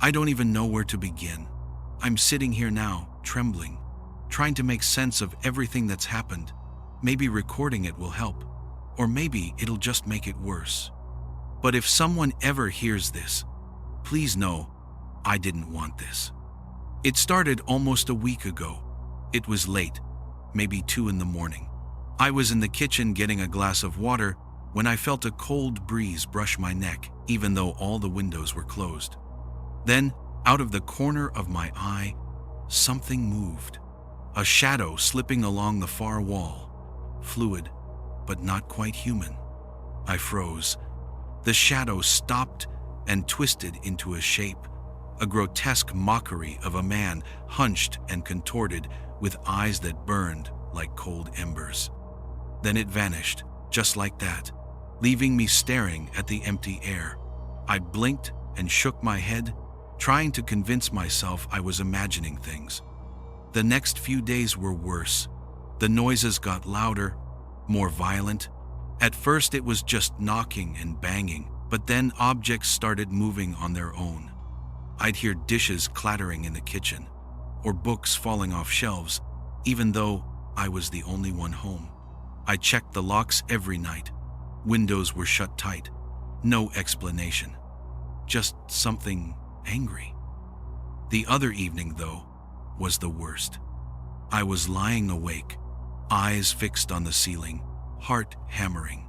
I don't even know where to begin. I'm sitting here now, trembling, trying to make sense of everything that's happened. Maybe recording it will help, or maybe it'll just make it worse. But if someone ever hears this, please know I didn't want this. It started almost a week ago. It was late, maybe 2 in the morning. I was in the kitchen getting a glass of water when I felt a cold breeze brush my neck, even though all the windows were closed. Then, out of the corner of my eye, something moved. A shadow slipping along the far wall, fluid, but not quite human. I froze. The shadow stopped and twisted into a shape, a grotesque mockery of a man hunched and contorted with eyes that burned like cold embers. Then it vanished, just like that, leaving me staring at the empty air. I blinked and shook my head, trying to convince myself I was imagining things. The next few days were worse. The noises got louder, more violent. At first it was just knocking and banging, but then objects started moving on their own. I'd hear dishes clattering in the kitchen, or books falling off shelves, even though I was the only one home. I checked the locks every night. Windows were shut tight. No explanation. Just something angry. The other evening, though, was the worst. I was lying awake, eyes fixed on the ceiling, heart hammering.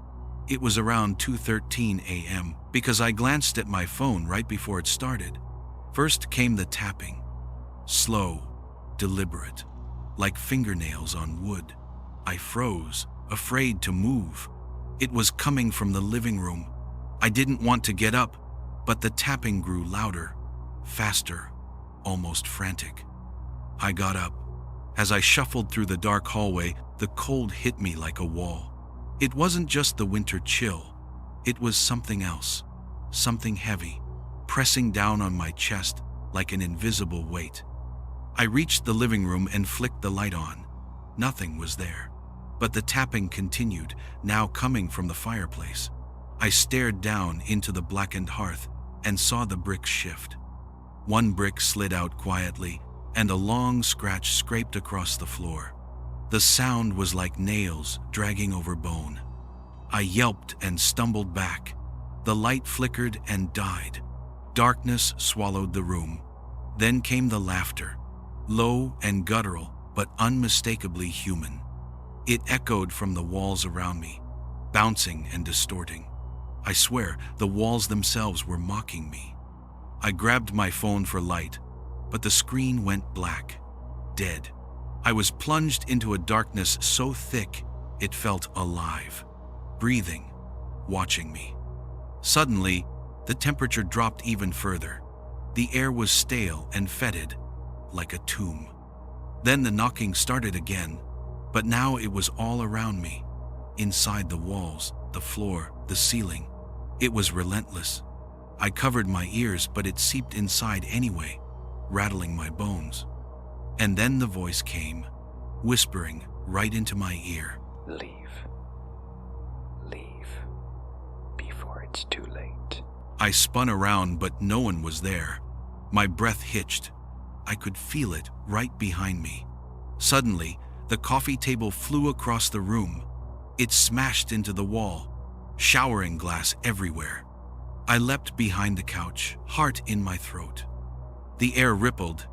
It was around 2:13 a.m. because I glanced at my phone right before it started. First came the tapping. Slow, deliberate, like fingernails on wood. I froze, afraid to move. It was coming from the living room. I didn't want to get up, but the tapping grew louder, faster, almost frantic. I got up. As I shuffled through the dark hallway, the cold hit me like a wall. It wasn't just the winter chill. It was something else, something heavy, pressing down on my chest like an invisible weight. I reached the living room and flicked the light on. Nothing was there, but the tapping continued, now coming from the fireplace. I stared down into the blackened hearth and saw the bricks shift. One brick slid out quietly, and a long scratch scraped across the floor. The sound was like nails dragging over bone. I yelped and stumbled back. The light flickered and died. Darkness swallowed the room. Then came the laughter, low and guttural, but unmistakably human. It echoed from the walls around me, bouncing and distorting. I swear, the walls themselves were mocking me. I grabbed my phone for light, but the screen went black, dead. I was plunged into a darkness so thick it felt alive, breathing, watching me. Suddenly, the temperature dropped even further. The air was stale and fetid, like a tomb. Then the knocking started again, but now it was all around me, inside the walls, the floor, the ceiling. It was relentless. I covered my ears, but it seeped inside anyway, rattling my bones. And then the voice came, whispering right into my ear. Leave. Leave. Before it's too late. I spun around, but no one was there. My breath hitched. I could feel it right behind me. Suddenly, the coffee table flew across the room. It smashed into the wall, showering glass everywhere. I leapt behind the couch, heart in my throat. The air rippled,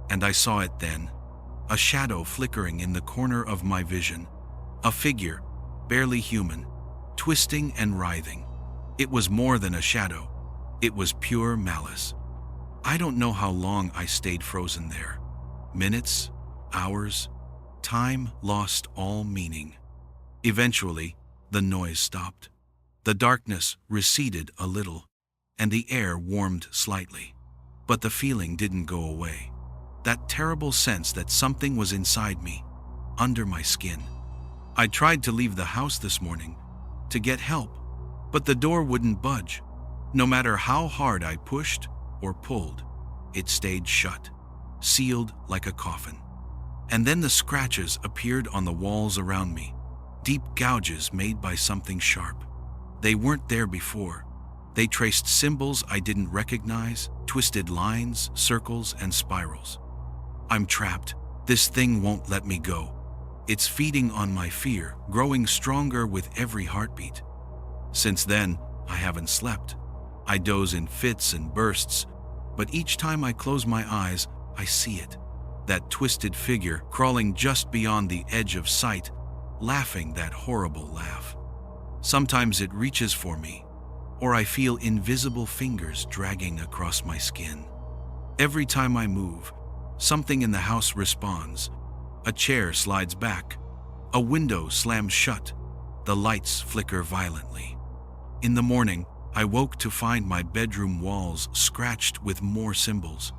and I saw it then. A shadow flickering in the corner of my vision. A figure, barely human, twisting and writhing. It was more than a shadow. It was pure malice. I don't know how long I stayed frozen there. Minutes, hours, time lost all meaning. Eventually, the noise stopped. The darkness receded a little, and the air warmed slightly. But the feeling didn't go away. That terrible sense that something was inside me, under my skin. I tried to leave the house this morning, to get help, but the door wouldn't budge. No matter how hard I pushed or pulled, it stayed shut, sealed like a coffin. And then the scratches appeared on the walls around me, deep gouges made by something sharp. They weren't there before. They traced symbols I didn't recognize, twisted lines, circles, and spirals. I'm trapped. This thing won't let me go. It's feeding on my fear, growing stronger with every heartbeat. Since then, I haven't slept. I doze in fits and bursts, but each time I close my eyes, I see it. That twisted figure crawling just beyond the edge of sight, laughing that horrible laugh. Sometimes it reaches for me, or I feel invisible fingers dragging across my skin. Every time I move, something in the house responds. A chair slides back, a window slams shut, the lights flicker violently. In the morning, I woke to find my bedroom walls scratched with more symbols.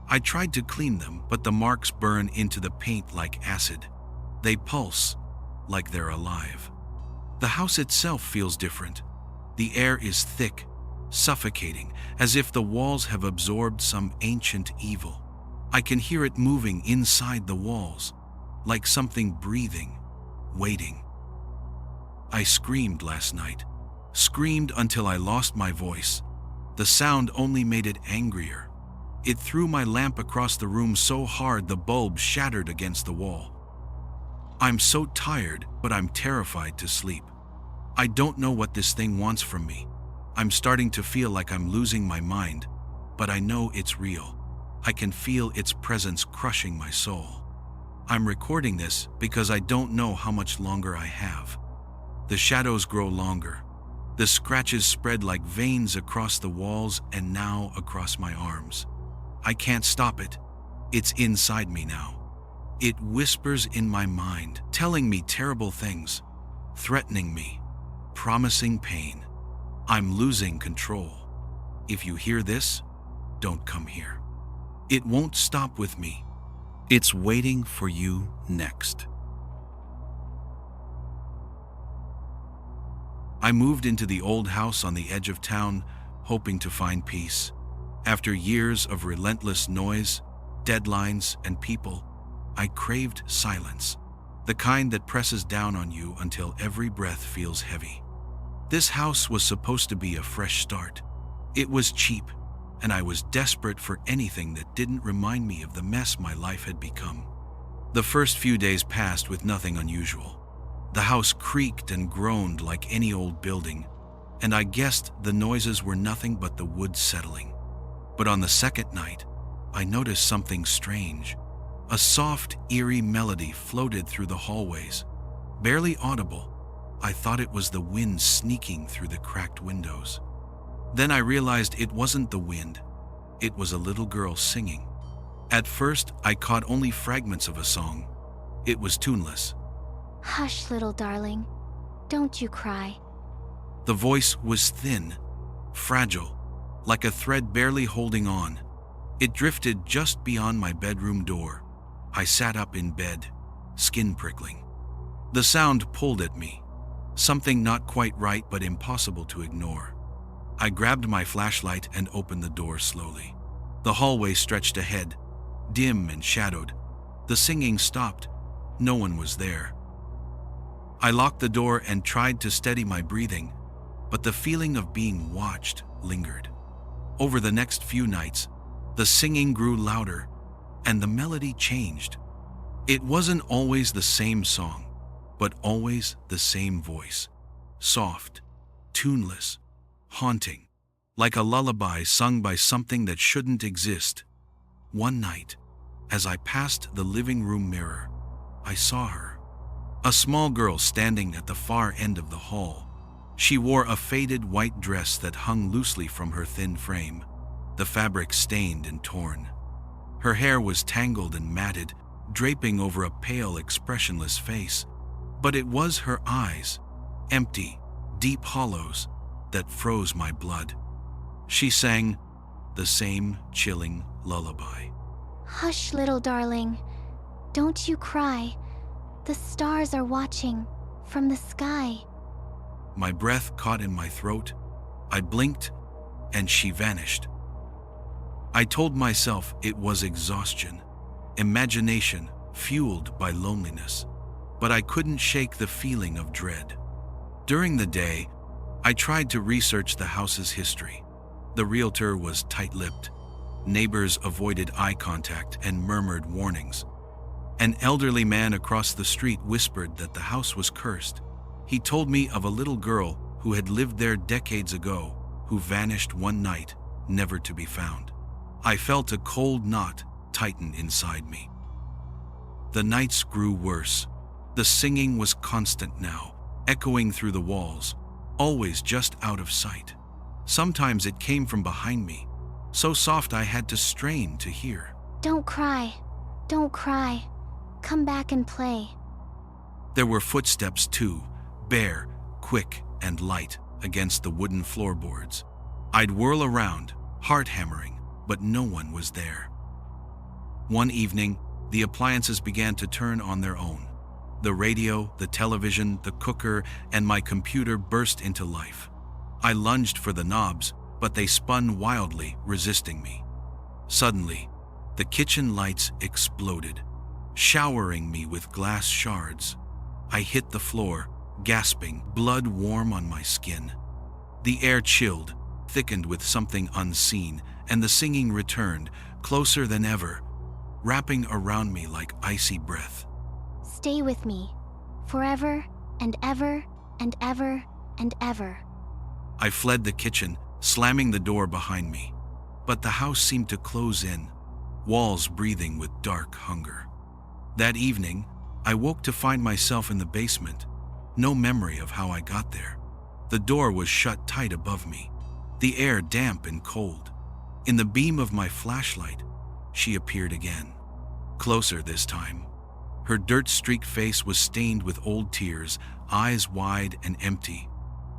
I tried to clean them, but the marks burn into the paint like acid. They pulse, like they're alive. The house itself feels different. The air is thick, suffocating, as if the walls have absorbed some ancient evil. I can hear it moving inside the walls, like something breathing, waiting. I screamed last night, screamed until I lost my voice. The sound only made it angrier. It threw my lamp across the room so hard the bulb shattered against the wall. I'm so tired, but I'm terrified to sleep. I don't know what this thing wants from me. I'm starting to feel like I'm losing my mind, but I know it's real. I can feel its presence crushing my soul. I'm recording this because I don't know how much longer I have. The shadows grow longer. The scratches spread like veins across the walls and now across my arms. I can't stop it. It's inside me now. It whispers in my mind, telling me terrible things, threatening me, promising pain. I'm losing control. If you hear this, don't come here. It won't stop with me. It's waiting for you next. I moved into the old house on the edge of town, hoping to find peace. After years of relentless noise, deadlines, and people, I craved silence, the kind that presses down on you until every breath feels heavy. This house was supposed to be a fresh start. It was cheap, and I was desperate for anything that didn't remind me of the mess my life had become. The first few days passed with nothing unusual. The house creaked and groaned like any old building, and I guessed the noises were nothing but the wood settling. But on the second night, I noticed something strange. A soft, eerie melody floated through the hallways. Barely audible, I thought it was the wind sneaking through the cracked windows. Then I realized it wasn't the wind. It was a little girl singing. At first, I caught only fragments of a song. It was tuneless. Hush, little darling. Don't you cry. The voice was thin, fragile, like a thread barely holding on. It drifted just beyond my bedroom door. I sat up in bed, skin prickling. The sound pulled at me, something not quite right but impossible to ignore. I grabbed my flashlight and opened the door slowly. The hallway stretched ahead, dim and shadowed. The singing stopped. No one was there. I locked the door and tried to steady my breathing, but the feeling of being watched lingered. Over the next few nights, the singing grew louder, and the melody changed. It wasn't always the same song, but always the same voice. Soft, tuneless, haunting, like a lullaby sung by something that shouldn't exist. One night, as I passed the living room mirror, I saw her. A small girl standing at the far end of the hall. She wore a faded white dress that hung loosely from her thin frame, the fabric stained and torn. Her hair was tangled and matted, draping over a pale, expressionless face. But it was her eyes, empty, deep hollows, that froze my blood. She sang the same chilling lullaby. Hush, little darling. Don't you cry. The stars are watching from the sky. My breath caught in my throat. I blinked, and she vanished. I told myself it was exhaustion, imagination fueled by loneliness, but I couldn't shake the feeling of dread. During the day, I tried to research the house's history. The realtor was tight-lipped. Neighbors avoided eye contact and murmured warnings. An elderly man across the street whispered that the house was cursed. He told me of a little girl who had lived there decades ago, who vanished one night, never to be found. I felt a cold knot tighten inside me. The nights grew worse. The singing was constant now, echoing through the walls, always just out of sight. Sometimes it came from behind me, so soft I had to strain to hear. Don't cry. Don't cry. Come back and play. There were footsteps too, bare, quick, and light against the wooden floorboards. I'd whirl around, heart hammering, but no one was there. One evening, the appliances began to turn on their own. The radio, the television, the cooker, and my computer burst into life. I lunged for the knobs, but they spun wildly, resisting me. Suddenly, the kitchen lights exploded, showering me with glass shards. I hit the floor, gasping, blood warm on my skin. The air chilled, thickened with something unseen, and the singing returned, closer than ever, wrapping around me like icy breath. Stay with me. Forever and ever and ever and ever. I fled the kitchen, slamming the door behind me. But the house seemed to close in, walls breathing with dark hunger. That evening, I woke to find myself in the basement. No memory of how I got there. The door was shut tight above me, the air damp and cold. In the beam of my flashlight, she appeared again. Closer this time. Her dirt-streaked face was stained with old tears, eyes wide and empty,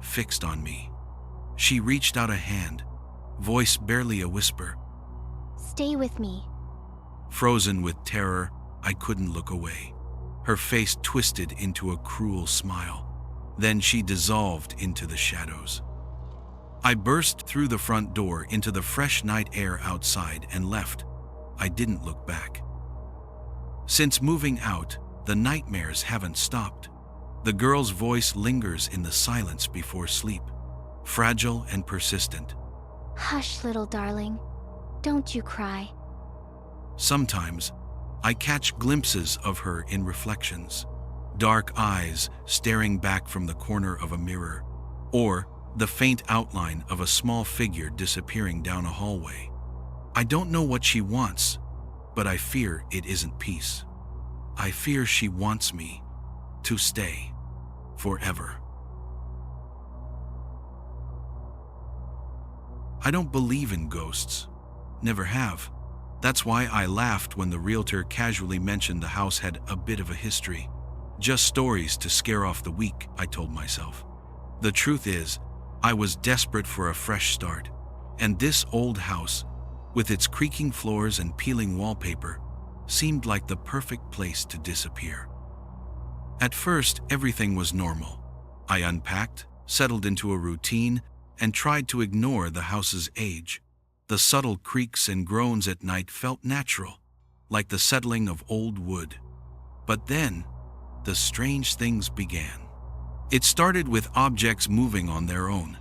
fixed on me. She reached out a hand, voice barely a whisper. Stay with me. Frozen with terror, I couldn't look away. Her face twisted into a cruel smile. Then she dissolved into the shadows. I burst through the front door into the fresh night air outside and left. I didn't look back. Since moving out, the nightmares haven't stopped. The girl's voice lingers in the silence before sleep, fragile and persistent. Hush, little darling. Don't you cry. Sometimes, I catch glimpses of her in reflections. Dark eyes staring back from the corner of a mirror, or the faint outline of a small figure disappearing down a hallway. I don't know what she wants, but I fear it isn't peace. I fear she wants me to stay forever. I don't believe in ghosts. Never have. That's why I laughed when the realtor casually mentioned the house had a bit of a history. Just stories to scare off the weak, I told myself. The truth is, I was desperate for a fresh start, and this old house, with its creaking floors and peeling wallpaper, seemed like the perfect place to disappear. At first, everything was normal. I unpacked, settled into a routine, and tried to ignore the house's age. The subtle creaks and groans at night felt natural, like the settling of old wood. But then, the strange things began. It started with objects moving on their own.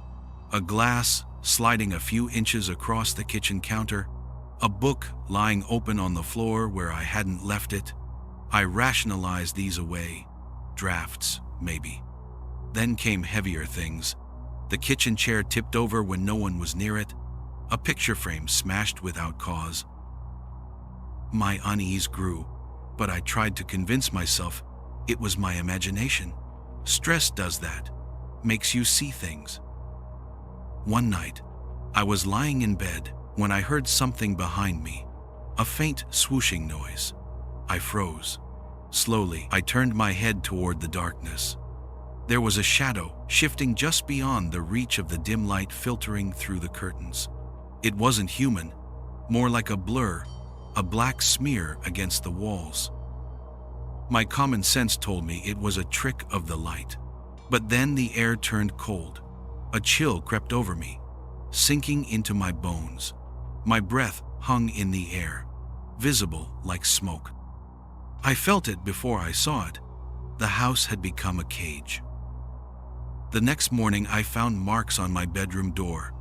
A glass sliding a few inches across the kitchen counter, a book lying open on the floor where I hadn't left it. I rationalized these away. Drafts, maybe. Then came heavier things. The kitchen chair tipped over when no one was near it. A picture frame smashed without cause. My unease grew, but I tried to convince myself it was my imagination. Stress does that, makes you see things. One night, I was lying in bed when I heard something behind me, a faint swooshing noise. I froze. Slowly, I turned my head toward the darkness. There was a shadow shifting just beyond the reach of the dim light filtering through the curtains. It wasn't human, more like a blur, a black smear against the walls. My common sense told me it was a trick of the light. But then the air turned cold. A chill crept over me, sinking into my bones. My breath hung in the air, visible like smoke. I felt it before I saw it. The house had become a cage. The next morning, I found marks on my bedroom door.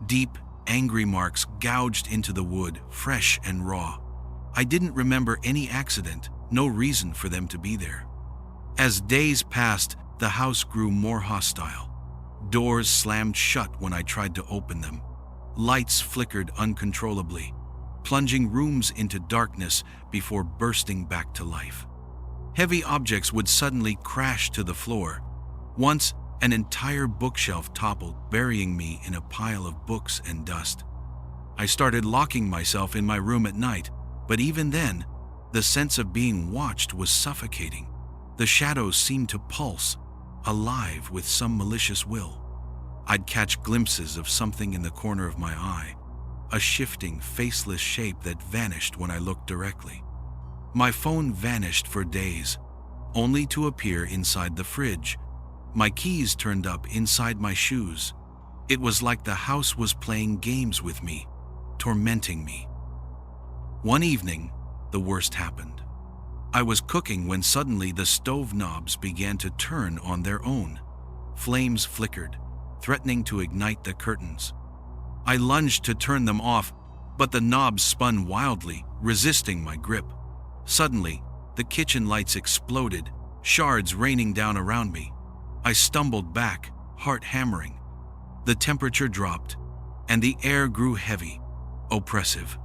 Deep, angry marks gouged into the wood, fresh and raw. I didn't remember any accident, no reason for them to be there. As days passed, the house grew more hostile. Doors slammed shut when I tried to open them. Lights flickered uncontrollably, plunging rooms into darkness before bursting back to life. Heavy objects would suddenly crash to the floor. Once, an entire bookshelf toppled, burying me in a pile of books and dust. I started locking myself in my room at night, but even then, the sense of being watched was suffocating. The shadows seemed to pulse, alive with some malicious will. I'd catch glimpses of something in the corner of my eye, a shifting, faceless shape that vanished when I looked directly. My phone vanished for days, only to appear inside the fridge. My keys turned up inside my shoes. It was like the house was playing games with me, tormenting me. One evening, the worst happened. I was cooking when suddenly the stove knobs began to turn on their own. Flames flickered, threatening to ignite the curtains. I lunged to turn them off, but the knobs spun wildly, resisting my grip. Suddenly, the kitchen lights exploded, shards raining down around me. I stumbled back, heart hammering. The temperature dropped, and the air grew heavy, oppressive.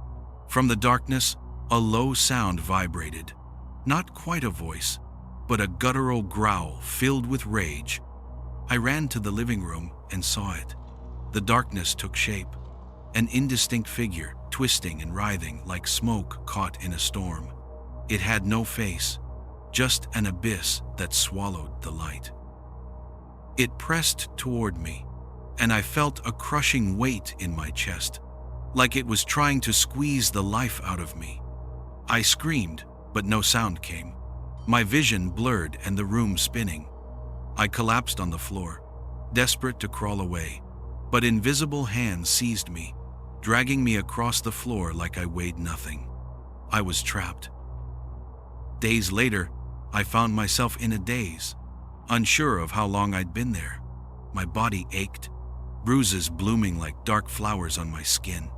From the darkness, a low sound vibrated. Not quite a voice, but a guttural growl filled with rage. I ran to the living room and saw it. The darkness took shape, an indistinct figure, twisting and writhing like smoke caught in a storm. It had no face, just an abyss that swallowed the light. It pressed toward me, and I felt a crushing weight in my chest, like it was trying to squeeze the life out of me. I screamed, but no sound came. My vision blurred and the room spinning. I collapsed on the floor, desperate to crawl away, but invisible hands seized me, dragging me across the floor like I weighed nothing. I was trapped. Days later, I found myself in a daze, unsure of how long I'd been there. My body ached, bruises blooming like dark flowers on my skin.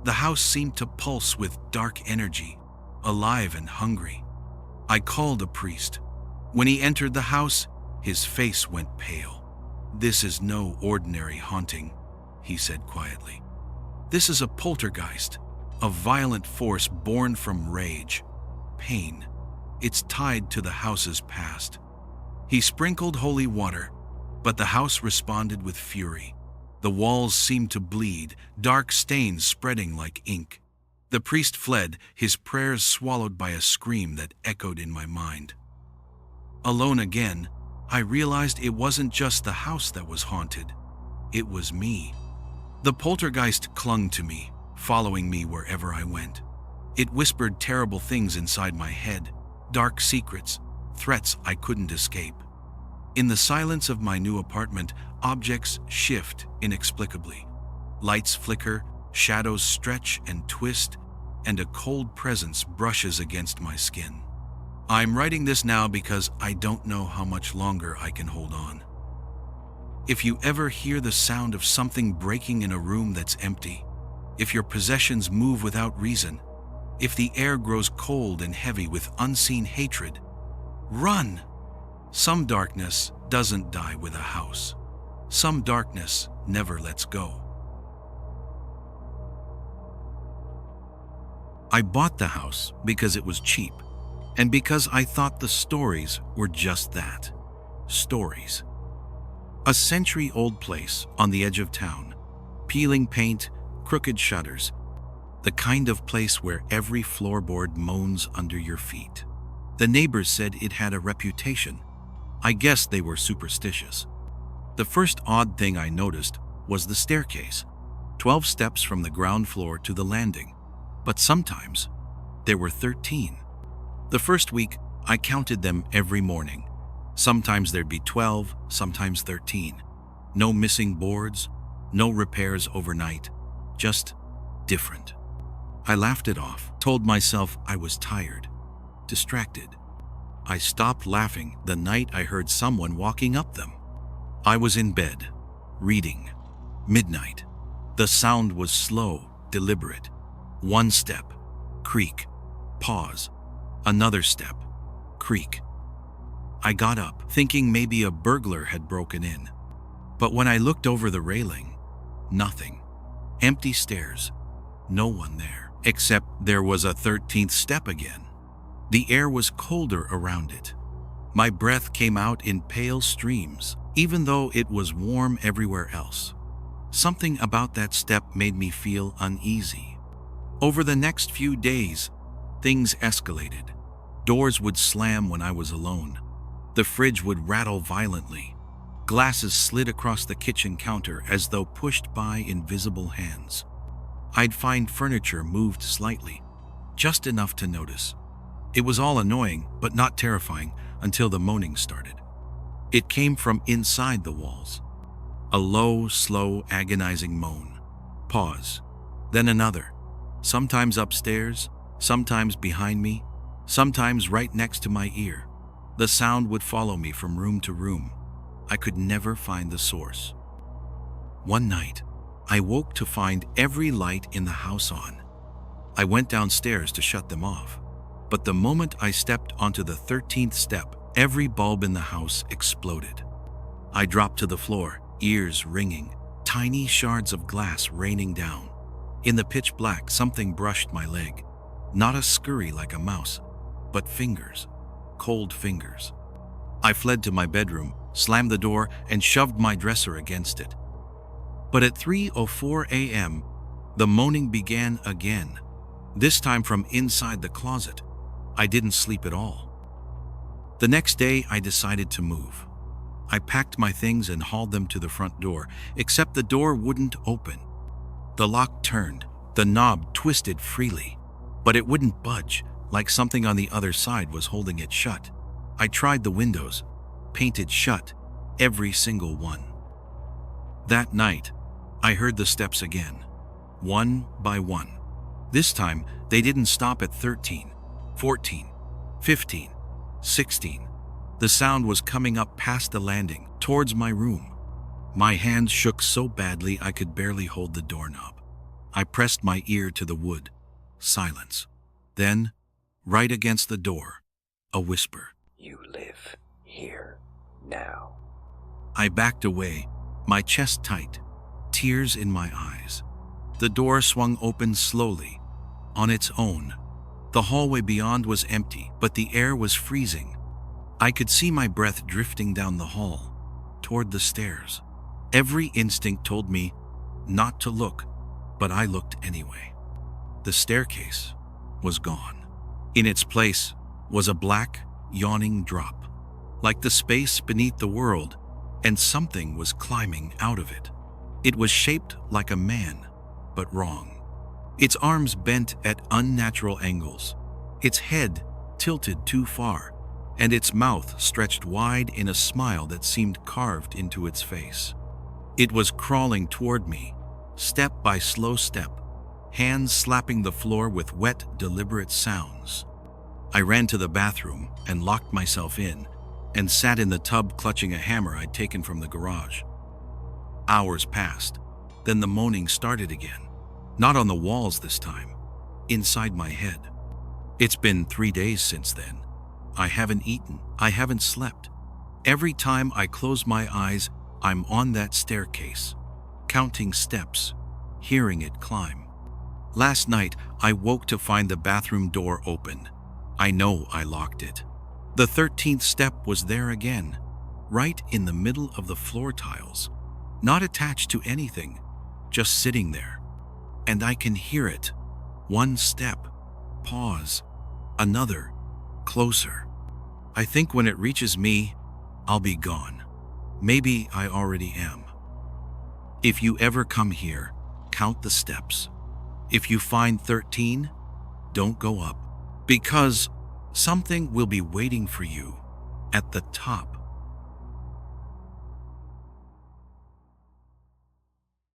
The house seemed to pulse with dark energy, alive and hungry. I called a priest. When he entered the house, his face went pale. "This is no ordinary haunting," he said quietly. "This is a poltergeist, a violent force born from rage, pain. It's tied to the house's past." He sprinkled holy water, but the house responded with fury. The walls seemed to bleed, dark stains spreading like ink. The priest fled, his prayers swallowed by a scream that echoed in my mind. Alone again, I realized it wasn't just the house that was haunted. It was me. The poltergeist clung to me, following me wherever I went. It whispered terrible things inside my head, dark secrets, threats I couldn't escape. In the silence of my new apartment, objects shift inexplicably. Lights flicker, shadows stretch and twist, and a cold presence brushes against my skin. I'm writing this now because I don't know how much longer I can hold on. If you ever hear the sound of something breaking in a room that's empty, if your possessions move without reason, if the air grows cold and heavy with unseen hatred, run! Some darkness doesn't die with a house. Some darkness never lets go. I bought the house because it was cheap, and because I thought the stories were just that, stories. A century-old place on the edge of town, peeling paint, crooked shutters, the kind of place where every floorboard moans under your feet. The neighbors said it had a reputation. I guess they were superstitious. The first odd thing I noticed was the staircase, 12 steps from the ground floor to the landing. But sometimes there were 13. The first week, I counted them every morning. Sometimes there'd be 12, sometimes 13. No missing boards, no repairs overnight, just different. I laughed it off, told myself I was tired, distracted. I stopped laughing the night I heard someone walking up them. I was in bed, reading. Midnight. The sound was slow, deliberate. One step, creak, pause. Another step, creak. I got up, thinking maybe a burglar had broken in. But when I looked over the railing, nothing. Empty stairs. No one there, except there was a 13th step again. The air was colder around it. My breath came out in pale streams, even though it was warm everywhere else. Something about that step made me feel uneasy. Over the next few days, things escalated. Doors would slam when I was alone. The fridge would rattle violently. Glasses slid across the kitchen counter as though pushed by invisible hands. I'd find furniture moved slightly, just enough to notice. It was all annoying, but not terrifying, until the moaning started. It came from inside the walls. A low, slow, agonizing moan. Pause. Then another. Sometimes upstairs, sometimes behind me, sometimes right next to my ear. The sound would follow me from room to room. I could never find the source. One night, I woke to find every light in the house on. I went downstairs to shut them off, but the moment I stepped onto the 13th step, every bulb in the house exploded. I dropped to the floor, ears ringing, tiny shards of glass raining down. In the pitch black, something brushed my leg. Not a scurry like a mouse, but fingers, cold fingers. I fled to my bedroom, slammed the door, and shoved my dresser against it. But at 3:04 a.m., the moaning began again, this time from inside the closet. I didn't sleep at all. The next day, I decided to move. I packed my things and hauled them to the front door, except the door wouldn't open. The lock turned, the knob twisted freely, but it wouldn't budge, like something on the other side was holding it shut. I tried the windows, painted shut, every single one. That night, I heard the steps again, one by one. This time, they didn't stop at 13, 14, 15, 16. The sound was coming up past the landing, towards my room. My hands shook so badly I could barely hold the doorknob. I pressed my ear to the wood. Silence. Then, right against the door, a whisper. You live here now. I backed away, my chest tight, tears in my eyes. The door swung open slowly, on its own. The hallway beyond was empty, but the air was freezing. I could see my breath drifting down the hall, toward the stairs. Every instinct told me not to look, but I looked anyway. The staircase was gone. In its place was a black, yawning drop, like the space beneath the world, and something was climbing out of it. It was shaped like a man, but wrong. Its arms bent at unnatural angles, its head tilted too far, and its mouth stretched wide in a smile that seemed carved into its face. It was crawling toward me, step by slow step, hands slapping the floor with wet, deliberate sounds. I ran to the bathroom and locked myself in, and sat in the tub clutching a hammer I'd taken from the garage. Hours passed, then the moaning started again. Not on the walls this time, inside my head. It's been 3 days since then. I haven't eaten, I haven't slept. Every time I close my eyes, I'm on that staircase, counting steps, hearing it climb. Last night, I woke to find the bathroom door open. I know I locked it. The 13th step was there again, right in the middle of the floor tiles, not attached to anything, just sitting there. And I can hear it. One step, pause, another, closer. I think when it reaches me, I'll be gone. Maybe I already am. If you ever come here, count the steps. If you find 13, don't go up, because something will be waiting for you at the top.